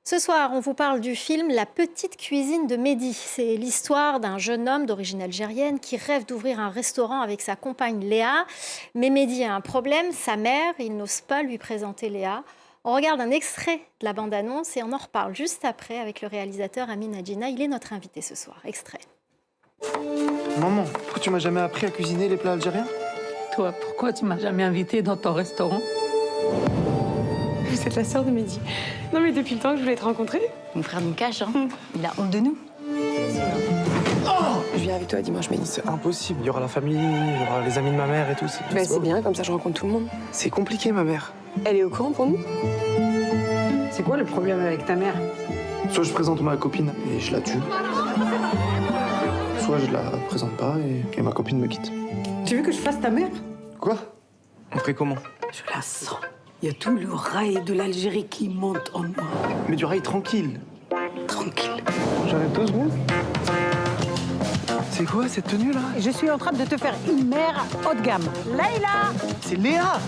Ce soir, on vous parle du film La petite cuisine de Mehdi. C'est l'histoire d'un jeune homme d'origine algérienne qui rêve d'ouvrir un restaurant avec sa compagne Léa. Mais Mehdi a un problème, sa mère, il n'ose pas lui présenter Léa. On regarde un extrait de la bande-annonce et on en reparle juste après avec le réalisateur Amin Hadjina. Il est notre invité ce soir. Extrait. Maman, pourquoi tu m'as jamais appris à cuisiner les plats algériens? Toi, pourquoi tu m'as jamais invité dans ton restaurant? Vous êtes la sœur de Mehdi. Non mais depuis le temps que je voulais te rencontrer. Mon frère nous cache, hein. Il a honte de nous. Je viens avec toi dimanche, Mehdi. C'est impossible, il y aura la famille, il y aura les amis de ma mère et tout. C'est bien, comme ça je rencontre tout le monde. C'est compliqué, ma mère. Elle est au courant pour nous? C'est quoi le problème avec ta mère? Soit je présente ma copine et je la tue, soit je la présente pas et ma copine me quitte. Tu veux que je fasse ta mère? Quoi? On ferait comment? Je la sens. Il y a tout le rail de l'Algérie qui monte en moi. Mais du rail tranquille. Tranquille. J'arrête 2 secondes. C'est quoi cette tenue là? Je suis en train de te faire une mère haut de gamme. Leïla! C'est Léa!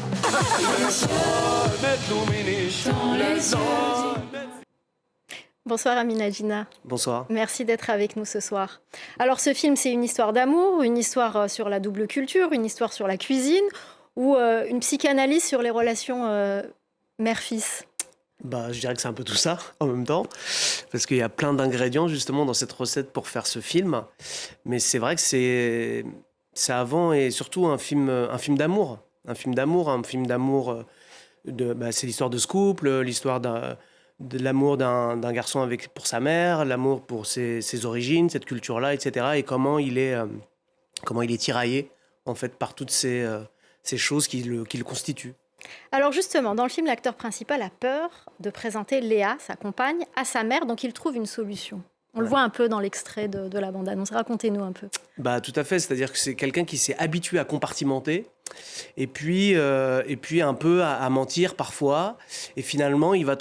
Bonsoir Amin Hadjina. Bonsoir. Merci d'être avec nous ce soir. Alors ce film, c'est une histoire d'amour, une histoire sur la double culture, une histoire sur la cuisine ou une psychanalyse sur les relations mère-fils. Je dirais que c'est un peu tout ça en même temps, parce qu'il y a plein d'ingrédients justement dans cette recette pour faire ce film. Mais c'est vrai que c'est avant et surtout un film d'amour. C'est l'histoire de ce couple, l'histoire de l'amour d'un garçon pour sa mère, l'amour pour ses origines, cette culture-là, etc. Et comment il est tiraillé en fait par toutes ces choses qui le constituent. Alors justement, dans le film, l'acteur principal a peur de présenter Léa, sa compagne, à sa mère, donc il trouve une solution. On le voit un peu dans l'extrait de la bande-annonce. Racontez-nous un peu. Tout à fait, c'est-à-dire que c'est quelqu'un qui s'est habitué à compartimenter et puis un peu à mentir parfois. Et finalement, il va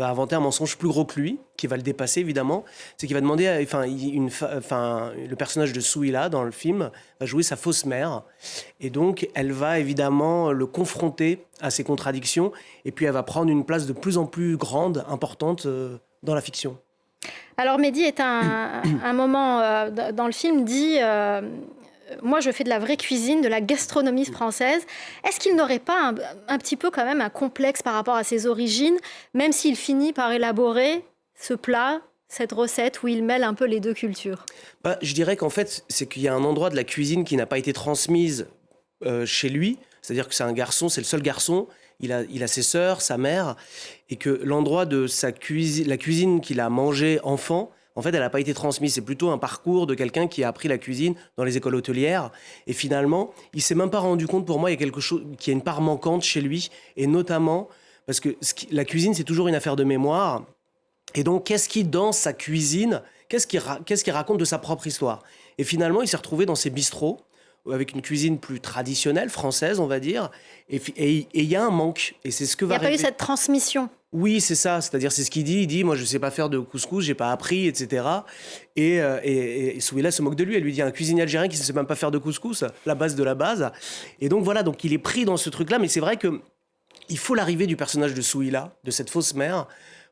inventer un mensonge plus gros que lui, qui va le dépasser évidemment. C'est qu'il va demander, le personnage de Souila dans le film va jouer sa fausse mère. Et donc, elle va évidemment le confronter à ses contradictions. Et puis, elle va prendre une place de plus en plus grande, importante dans la fiction. Alors Mehdi est un moment dans le film dit moi je fais de la vraie cuisine, de la gastronomie française. Est-ce qu'il n'aurait pas un petit peu quand même un complexe par rapport à ses origines, même s'il finit par élaborer ce plat, cette recette où il mêle un peu les deux cultures? Je dirais qu'en fait c'est qu'il y a un endroit de la cuisine qui n'a pas été transmise chez lui, c'est-à-dire que c'est un garçon, c'est le seul garçon. Il a ses sœurs, sa mère, et que l'endroit de la cuisine qu'il a mangée enfant, en fait, elle n'a pas été transmise. C'est plutôt un parcours de quelqu'un qui a appris la cuisine dans les écoles hôtelières. Et finalement, il ne s'est même pas rendu compte, pour moi, il y a quelque chose, qu'il y a une part manquante chez lui, et notamment parce que la cuisine, c'est toujours une affaire de mémoire. Et donc, qu'est-ce qui, dans sa cuisine, qu'est-ce qu'il raconte de sa propre histoire? Et finalement, il s'est retrouvé dans ses bistrots, avec une cuisine plus traditionnelle, française, on va dire, et il y a un manque. Et c'est ce que il n'y a pas eu cette transmission. Oui, c'est ça. C'est-à-dire, c'est ce qu'il dit. Il dit, moi, je ne sais pas faire de couscous, j'ai pas appris, etc. Et Souila se moque de lui. Elle lui dit, un cuisinier algérien qui ne sait même pas faire de couscous, la base de la base. Et donc, voilà, donc il est pris dans ce truc-là. Mais c'est vrai qu'il faut l'arrivée du personnage de Souila, de cette fausse mère,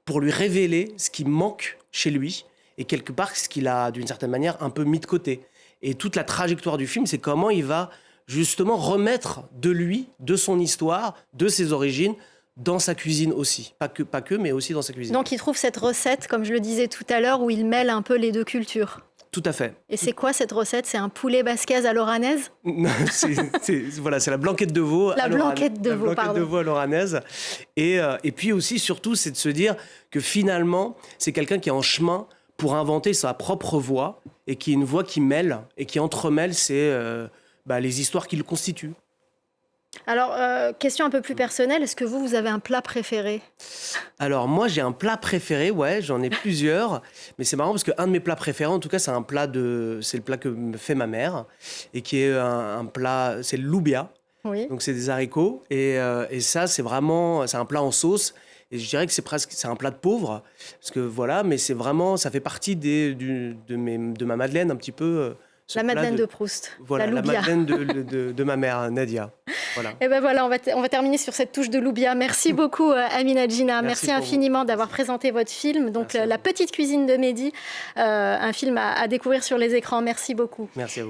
pour lui révéler ce qui manque chez lui et quelque part ce qu'il a, d'une certaine manière, un peu mis de côté. Et toute la trajectoire du film, c'est comment il va justement remettre de lui, de son histoire, de ses origines, dans sa cuisine aussi. Pas que, mais aussi dans sa cuisine. Donc il trouve cette recette, comme je le disais tout à l'heure, où il mêle un peu les deux cultures. Tout à fait. Et c'est quoi cette recette? C'est un poulet basquez à l'oranaise? C'est la blanquette de veau. La blanquette de veau à l'oranaise. Et puis aussi, surtout, c'est de se dire que finalement, c'est quelqu'un qui est en chemin pour inventer sa propre voix, et qui est une voix qui mêle, et qui entremêle les histoires qui le constituent. Alors, question un peu plus personnelle, est-ce que vous avez un plat préféré? Alors moi, j'ai un plat préféré, ouais, j'en ai plusieurs, mais c'est marrant parce qu'un de mes plats préférés, en tout cas, c'est le plat que me fait ma mère, et qui est un plat, c'est le loubia. Oui. Donc c'est des haricots, et ça, c'est un plat en sauce. Et je dirais que c'est un plat de pauvre, parce que voilà, mais c'est vraiment, ça fait partie de ma Madeleine un petit peu ce La plat Madeleine de Proust, Voilà, la la loubia. Madeleine de ma mère, Nadia. Voilà. Et ben voilà, on va terminer sur cette touche de loubia. Merci beaucoup, Amina Djina. Merci Merci pour infiniment d'avoir présenté votre film. Donc, Merci à La vous. petite cuisine de Mehdi, un film à découvrir sur les écrans. Merci beaucoup. Merci à vous.